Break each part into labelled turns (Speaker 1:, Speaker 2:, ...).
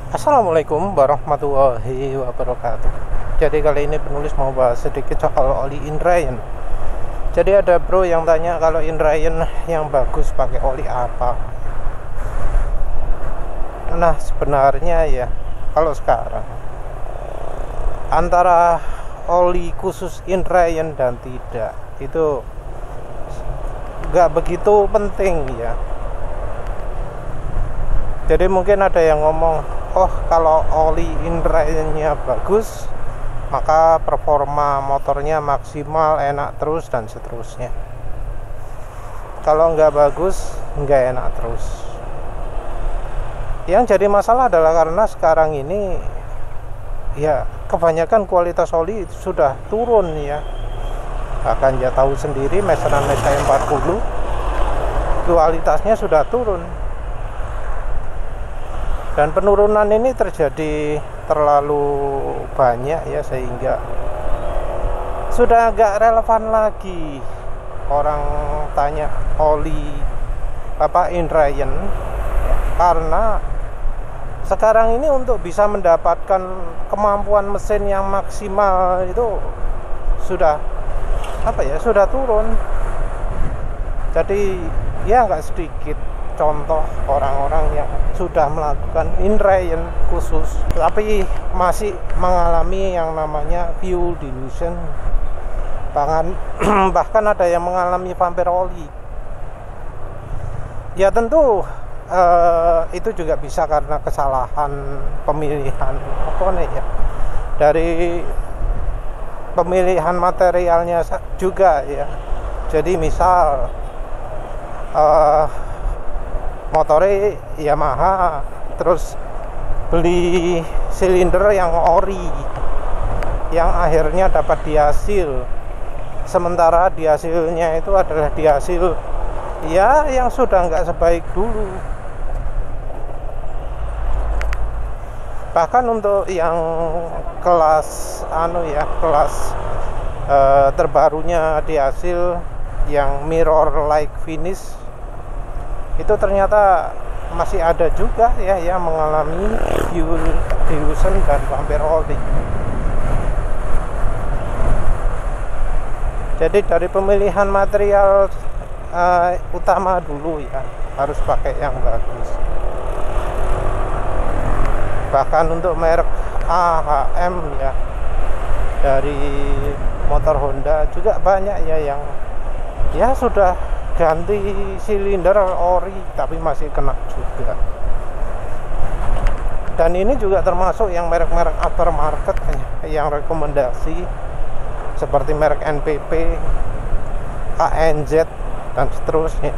Speaker 1: Assalamualaikum warahmatullahi wabarakatuh. Jadi kali ini penulis mau bahas sedikit soal oli Indrayens. Jadi ada bro yang tanya kalau Indrayens yang bagus pakai oli apa. Nah sebenarnya ya kalau sekarang antara oli khusus Indrayens dan tidak itu nggak begitu penting ya. Jadi mungkin ada yang ngomong, oh kalau oli Indrayensnya bagus maka performa motornya maksimal, enak terus dan seterusnya. Kalau nggak bagus nggak enak terus. Yang jadi masalah adalah karena sekarang ini ya kebanyakan kualitas oli sudah turun ya. Bahkan ya tahu sendiri meteran Mesa 40 kualitasnya sudah turun. Dan penurunan ini terjadi terlalu banyak ya, sehingga sudah agak relevan lagi orang tanya oli apa Indrayens ya, karena sekarang ini untuk bisa mendapatkan kemampuan mesin yang maksimal itu sudah sudah turun. Jadi ya nggak sedikit contoh orang-orang yang sudah melakukan Indrayens khusus tapi masih mengalami yang namanya fuel dilution, bahkan ada yang mengalami vampire oli. Ya tentu itu juga bisa karena kesalahan pemilihan ya, dari pemilihan materialnya juga ya. Jadi misal motornya Yamaha terus beli silinder yang ori yang akhirnya dapat dihasil, sementara dihasilnya itu adalah dihasil ya yang sudah nggak sebaik dulu. Bahkan untuk yang kelas kelas terbarunya dihasil yang mirror like finish itu ternyata masih ada juga ya yang mengalami fuel dilution dan vampire oli. Jadi dari pemilihan material utama dulu ya harus pakai yang bagus. Bahkan untuk merek AHM ya dari motor Honda juga banyak ya yang ya sudah ganti silinder ori tapi masih kena juga. Dan ini juga termasuk yang merek-merek aftermarket yang rekomendasi seperti merek NPP, KNZ dan seterusnya.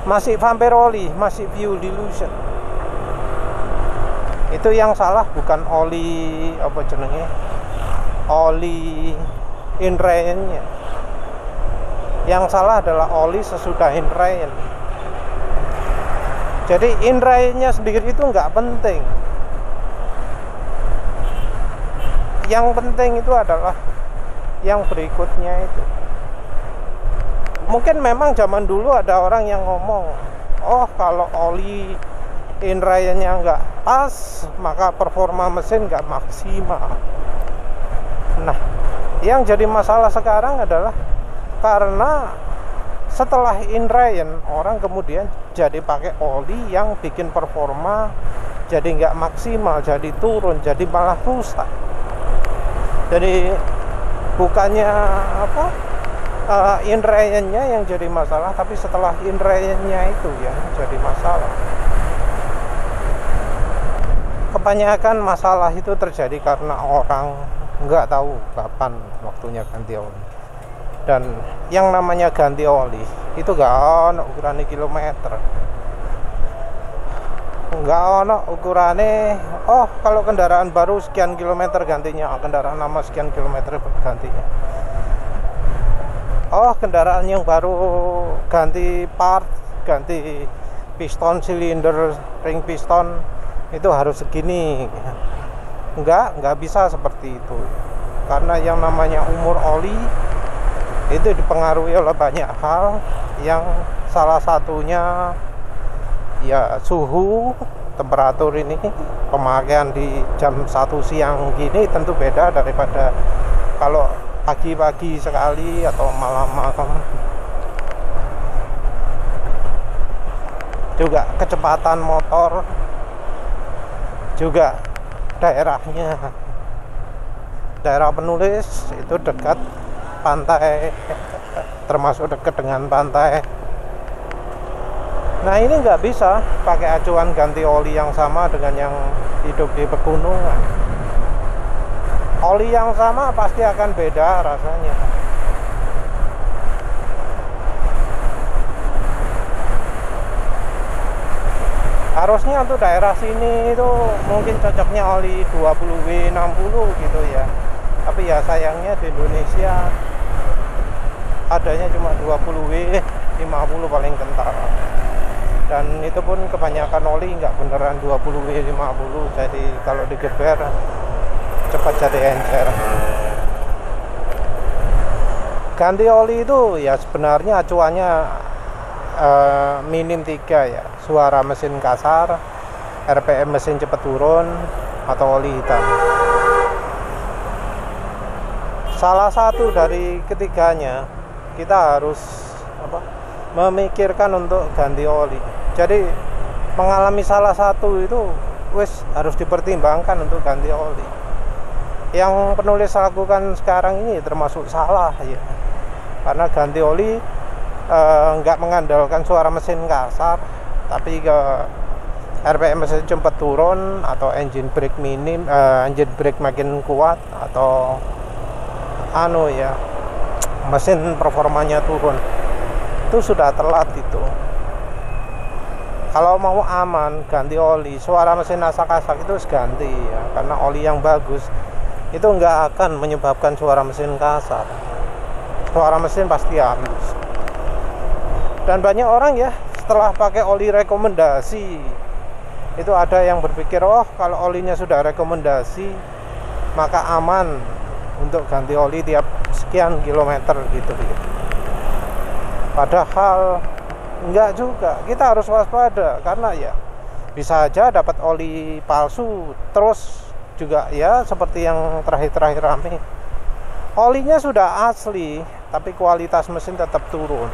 Speaker 1: Masih vampire oli, masih fuel dilution. Itu yang salah bukan oli oli Indrayensnya. Yang salah adalah oli sesudah Indrayens. Jadi Indrayensnya sendiri itu nggak penting. Yang penting itu adalah yang berikutnya itu. Mungkin memang zaman dulu ada orang yang ngomong, oh kalau oli Indrayensnya nggak pas maka performa mesin nggak maksimal. Nah, yang jadi masalah sekarang adalah karena setelah Indrayens orang kemudian jadi pakai oli yang bikin performa jadi nggak maksimal, jadi turun, jadi malah rusak. Jadi bukannya Indrayensnya yang jadi masalah, tapi setelah Indrayensnya itu ya jadi masalah. Kebanyakan masalah itu terjadi karena orang nggak tahu kapan waktunya ganti oli. Dan yang namanya ganti oli itu gak ada ukurannya kilometer, gak ada ukurannya oh kalau kendaraan baru sekian kilometer gantinya, kendaraan lama sekian kilometer gantinya. Oh kendaraan yang baru ganti part, ganti piston silinder, ring piston itu harus segini. Enggak bisa seperti itu, karena yang namanya umur oli itu dipengaruhi oleh banyak hal, yang salah satunya ya suhu, temperatur ini, pemakaian di jam 1 siang gini tentu beda daripada kalau pagi-pagi sekali atau malam-malam. Juga kecepatan motor, juga daerahnya, daerah penulis itu dekat pantai, termasuk dekat dengan pantai. Nah ini nggak bisa pakai acuan ganti oli yang sama dengan yang hidup di pegunungan. Oli yang sama pasti akan beda rasanya. Harusnya untuk daerah sini itu mungkin cocoknya oli 20W60 gitu ya. Tapi ya sayangnya di Indonesia adanya cuma 20W50 paling kental. Dan itu pun kebanyakan oli nggak beneran 20W50. Jadi kalau digeber cepat jadi encer. Ganti oli itu ya sebenarnya acuannya minim 3 ya. Suara mesin kasar, RPM mesin cepat turun, atau oli hitam. Salah satu dari ketiganya kita harus memikirkan untuk ganti oli. Jadi mengalami salah satu itu harus dipertimbangkan untuk ganti oli. Yang penulis lakukan sekarang ini termasuk salah ya, karena ganti oli nggak mengandalkan suara mesin kasar, tapi ke RPM mesin cepat turun atau engine brake minim, engine brake makin kuat, atau mesin performanya turun. Itu sudah telat itu. Kalau mau aman ganti oli, suara mesin asak-asak itu harus ganti ya, karena oli yang bagus itu nggak akan menyebabkan suara mesin kasar. Suara mesin pasti halus. Dan banyak orang ya setelah pakai oli rekomendasi itu ada yang berpikir, oh kalau olinya sudah rekomendasi maka aman untuk ganti oli tiap sekian kilometer gitu. Padahal enggak juga, kita harus waspada karena ya bisa aja dapat oli palsu. Terus juga ya seperti yang terakhir-terakhir rame, olinya sudah asli tapi kualitas mesin tetap turun.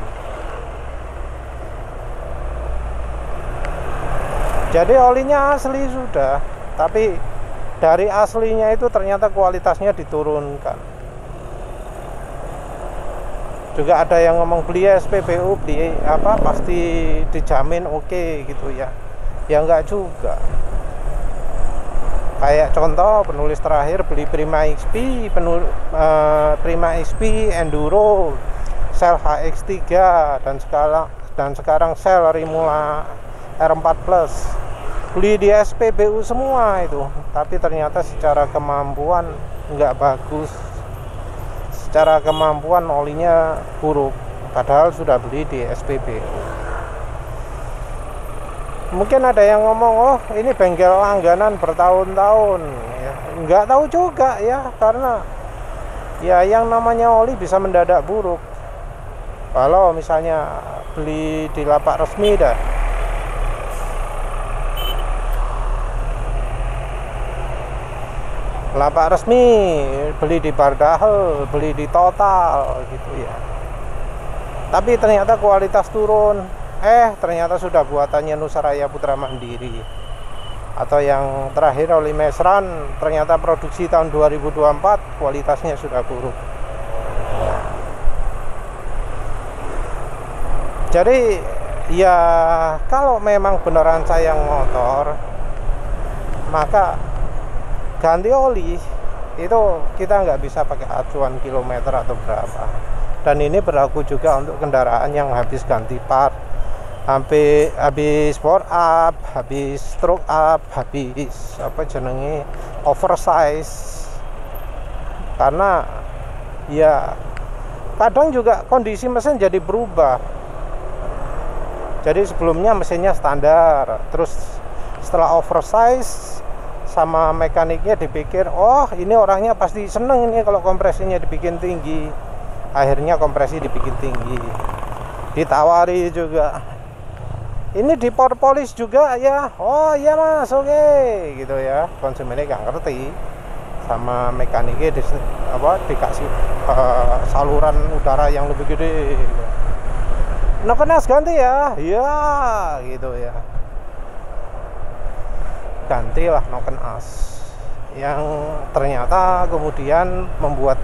Speaker 1: Jadi olinya asli sudah, tapi dari aslinya itu ternyata kualitasnya diturunkan. Juga ada yang ngomong beli SPBU, pasti dijamin oke gitu ya. Ya enggak juga. Kayak contoh penulis terakhir beli Prima XP, Prima XP Enduro, Shell HX3 dan sekarang Shell Rimula R4 Plus. Beli di SPBU semua itu, tapi ternyata secara kemampuan nggak bagus, secara kemampuan olinya buruk, padahal sudah beli di SPBU. Mungkin ada yang ngomong, oh ini bengkel langganan bertahun-tahun ya. Nggak tahu juga ya, karena ya yang namanya oli bisa mendadak buruk. Kalau misalnya beli di lapak resmi dah, lapak resmi, beli di Bardahel, beli di Total gitu ya. Tapi ternyata kualitas turun. Ternyata sudah buatannya Nusaraya Putra Mandiri. Atau yang terakhir oli Mesran, ternyata produksi tahun 2024 kualitasnya sudah buruk. Jadi ya kalau memang beneran sayang motor, maka ganti oli itu kita nggak bisa pakai acuan kilometer atau berapa. Dan ini berlaku juga untuk kendaraan yang habis ganti part, habis bore up, habis stroke up, habis oversize. Karena ya kadang juga kondisi mesin jadi berubah. Jadi sebelumnya mesinnya standar, terus setelah oversize sama mekaniknya dipikir, oh ini orangnya pasti seneng ini kalau kompresinya dibikin tinggi. Akhirnya kompresi dibikin tinggi. Ditawari juga Ini di Porpolis juga ya. Oh iya mas, oke gitu ya. Konsumennya nggak ngerti sama mekaniknya dikasih saluran udara yang lebih gede gitu. Nah kenas ganti ya, iya gitu ya. Gantilah noken as yang ternyata kemudian membuat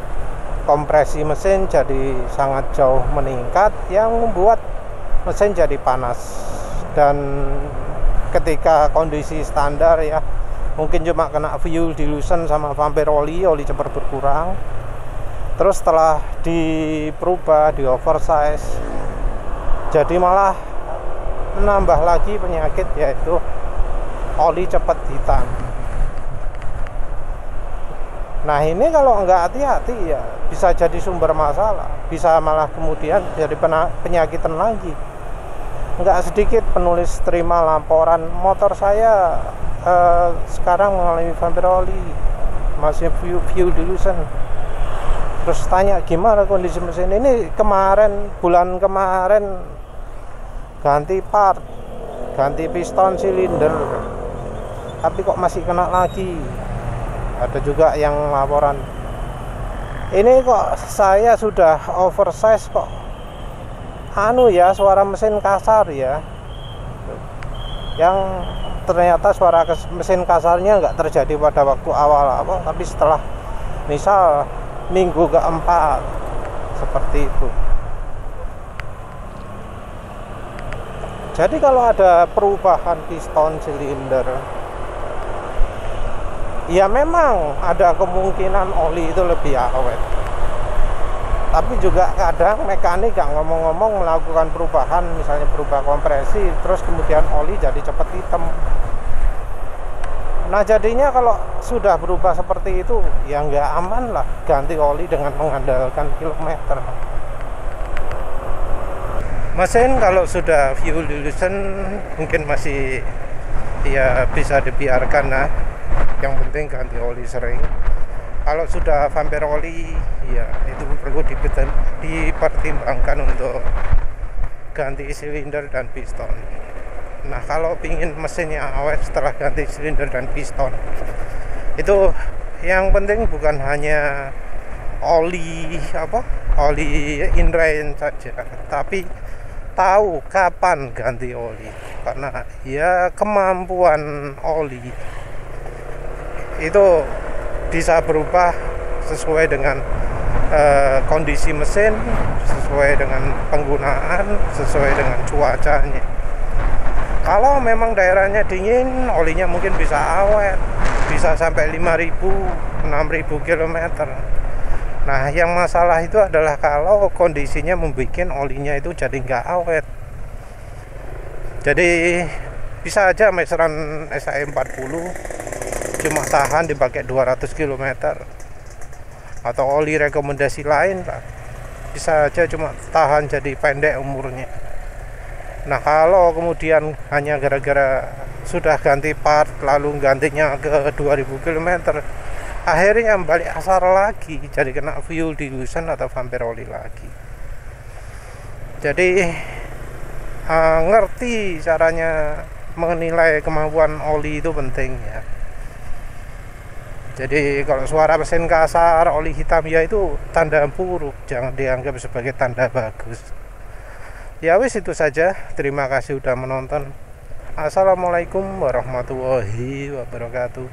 Speaker 1: kompresi mesin jadi sangat jauh meningkat, yang membuat mesin jadi panas. Dan ketika kondisi standar ya, mungkin cuma kena fuel dilution sama vampir oli cepat berkurang. Terus setelah diperubah, di oversize, jadi malah menambah lagi penyakit, yaitu oli cepat hitam. Nah ini kalau nggak hati-hati ya bisa jadi sumber masalah, bisa malah kemudian jadi penyakitan lagi. Nggak sedikit penulis terima laporan, motor saya sekarang mengalami vampir oli, masih fuel dilution. Terus tanya gimana kondisi mesin ini, bulan kemarin ganti part, ganti piston silinder, tapi kok masih kena lagi. Ada juga yang laporan, ini kok saya sudah oversize kok suara mesin kasar ya. Yang ternyata suara mesin kasarnya nggak terjadi pada waktu awal-awal, tapi setelah misal minggu keempat, seperti itu. Jadi kalau ada perubahan piston silinder, ya memang ada kemungkinan oli itu lebih awet. Tapi juga kadang mekanik gak ngomong-ngomong melakukan perubahan, misalnya berubah kompresi, terus kemudian oli jadi cepat hitam. Nah jadinya kalau sudah berubah seperti itu, ya nggak aman lah ganti oli dengan mengandalkan kilometer. Mesin kalau sudah fuel dilution mungkin masih ya bisa dibiarkan lah. Yang penting ganti oli sering. Kalau sudah vampir oli, ya itu perlu dipertimbangkan untuk ganti silinder dan piston. Nah kalau ingin mesinnya awet setelah ganti silinder dan piston, itu yang penting bukan hanya oli inline saja, tapi tahu kapan ganti oli. Karena ya kemampuan oli itu bisa berubah sesuai dengan kondisi mesin, sesuai dengan penggunaan, sesuai dengan cuacanya. Kalau memang daerahnya dingin, olinya mungkin bisa awet, bisa sampai 5.000, 6.000 km. Nah yang masalah itu adalah kalau kondisinya membuat olinya itu jadi nggak awet. Jadi bisa aja meteran SAE 40 cuma tahan dipakai 200 km, atau oli rekomendasi lain bisa aja cuma tahan jadi pendek umurnya. Nah kalau kemudian hanya gara-gara sudah ganti part lalu gantinya ke 2000 km, akhirnya balik asar lagi, jadi kena fuel dilution atau vampir oli lagi. Jadi ngerti caranya menilai kemampuan oli itu penting ya. Jadi kalau suara mesin kasar, oli hitam, ya itu tanda buruk, jangan dianggap sebagai tanda bagus. Ya wis itu saja. Terima kasih sudah menonton. Assalamualaikum warahmatullahi wabarakatuh.